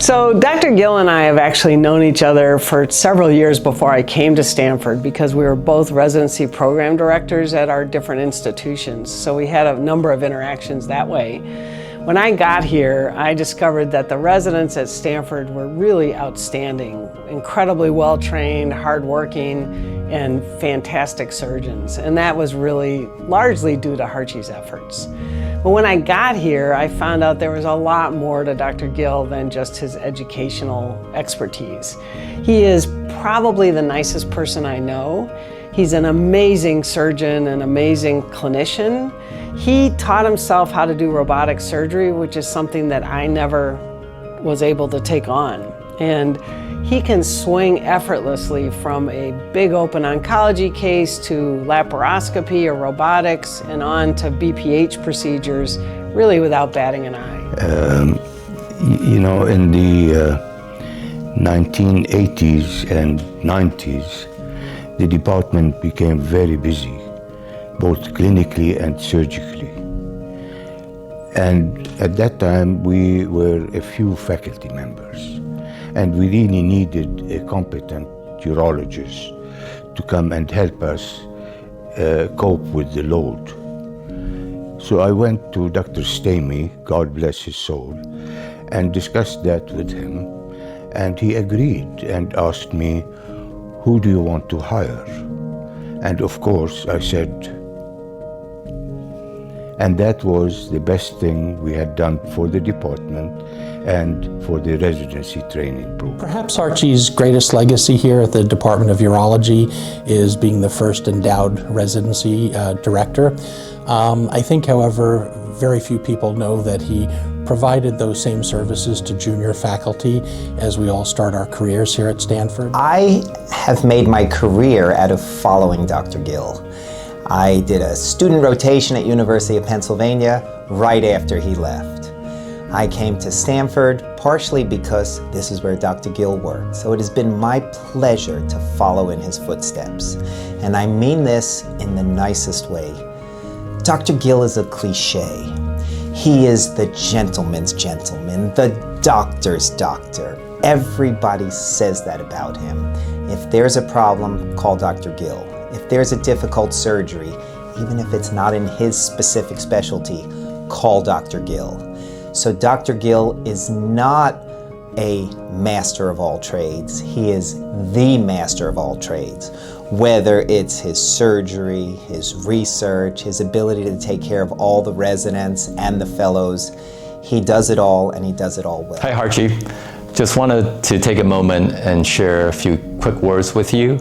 So Dr. Gill and I have actually known each other for several years before I came to Stanford, because we were both residency program directors at our different institutions. So we had a number of interactions that way. When I got here, I discovered that the residents at Stanford were really outstanding, incredibly well-trained, hardworking, and fantastic surgeons. And that was really largely due to Harchi's efforts. But when I got here, I found out there was a lot more to Dr. Gill than just his educational expertise. He is probably the nicest person I know. He's an amazing surgeon, an amazing clinician. He taught himself how to do robotic surgery, which is something that I never was able to take on. And he can swing effortlessly from a big open oncology case to laparoscopy or robotics and on to BPH procedures, really without batting an eye. You know, in the 1980s and 90s, the department became very busy, both clinically and surgically. And at that time, we were a few faculty members, and we really needed a competent urologist to come and help us cope with the load. So I went to Dr. Stamey, God bless his soul, and discussed that with him, and he agreed and asked me, "Who do you want to hire?" And of course, I said, and that was the best thing we had done for the department and for the residency training program. Perhaps Harchi's greatest legacy here at the Department of Urology is being the first endowed residency director. I think, however, very few people know that he provided those same services to junior faculty as we all start our careers here at Stanford. I have made my career out of following Dr. Gill. I did a student rotation at University of Pennsylvania right after he left. I came to Stanford partially because this is where Dr. Gill worked. So it has been my pleasure to follow in his footsteps. And I mean this in the nicest way. Dr. Gill is a cliche. He is the gentleman's gentleman, the doctor's doctor. Everybody says that about him. If there's a problem, call Dr. Gill. If there's a difficult surgery, even if it's not in his specific specialty, call Dr. Gill. So Dr. Gill is not a master of all trades. He is the master of all trades. Whether it's his surgery, his research, his ability to take care of all the residents and the fellows, he does it all, and he does it all well. Hi, Harchi. Just wanted to take a moment and share a few quick words with you.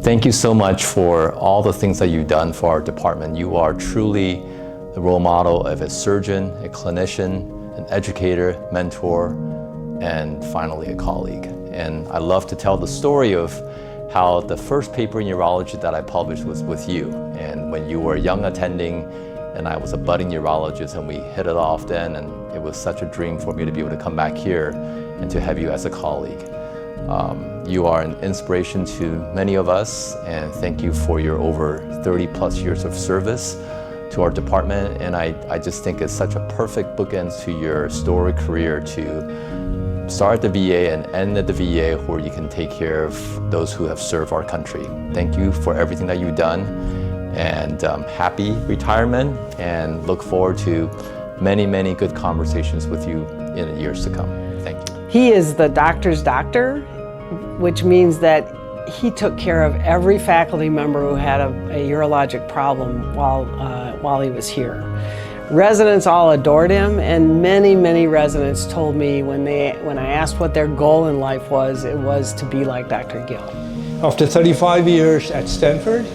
Thank you so much for all the things that you've done for our department. You are truly the role model of a surgeon, a clinician, an educator, mentor, and finally a colleague. And I love to tell the story of how the first paper in urology that I published was with you. And when you were a young attending and I was a budding urologist, and we hit it off then, and it was such a dream for me to be able to come back here and to have you as a colleague. You are an inspiration to many of us, and thank you for your over 30 plus years of service to our department. And I just think it's such a perfect bookend to your storied career to start at the VA and end at the VA, where you can take care of those who have served our country. Thank you for everything that you've done, and happy retirement, and look forward to many, many good conversations with you in the years to come. Thank you. He is the doctor's doctor, which means that he took care of every faculty member who had a urologic problem while he was here. Residents all adored him, and many, many residents told me when I asked what their goal in life was, it was to be like Dr. Gill. After 35 years at Stanford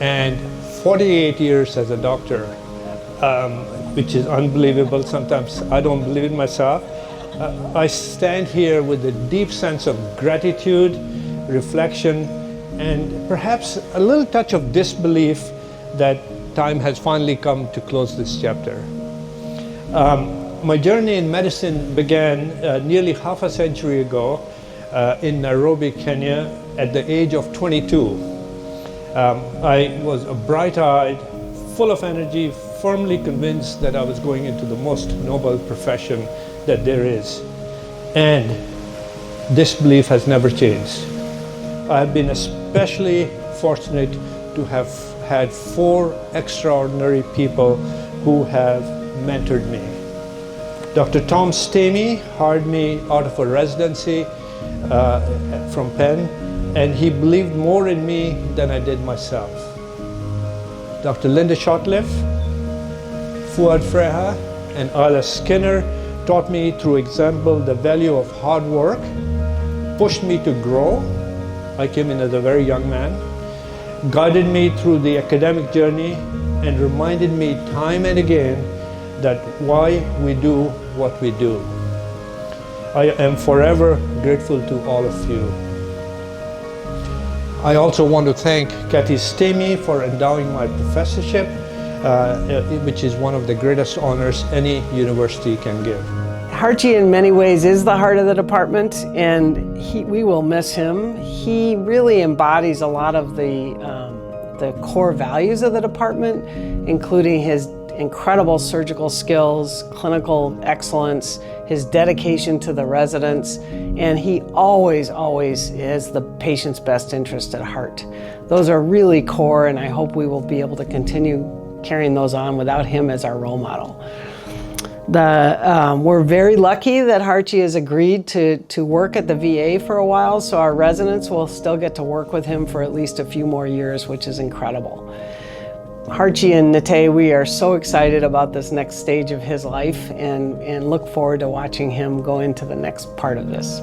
and 48 years as a doctor, which is unbelievable. Sometimes I don't believe it myself. I stand here with a deep sense of gratitude, reflection, and perhaps a little touch of disbelief that time has finally come to close this chapter. My journey in medicine began nearly half a century ago in Nairobi, Kenya, at the age of 22. I was a bright-eyed, full of energy, firmly convinced that I was going into the most noble profession that there is. And this belief has never changed. I have been especially fortunate to have had 4 extraordinary people who have mentored me. Dr. Tom Stamey hired me out of a residency from Penn, and he believed more in me than I did myself. Dr. Linda Shotliff, Fuad Freha, and Isla Skinner taught me through example the value of hard work, pushed me to grow. I came in as a very young man, guided me through the academic journey, and reminded me time and again that why we do what we do. I am forever grateful to all of you. I also want to thank Kathy Stamey for endowing my professorship, which is one of the greatest honors any university can give. Harchi in many ways is the heart of the department, and we will miss him. He really embodies a lot of the core values of the department, including his incredible surgical skills, clinical excellence, his dedication to the residents, and he always has the patient's best interest at heart. Those are really core, and I hope we will be able to continue carrying those on without him as our role model. We're very lucky that Harchi has agreed to work at the VA for a while, so our residents will still get to work with him for at least a few more years, which is incredible. Harchi and Nate, we are so excited about this next stage of his life and look forward to watching him go into the next part of this.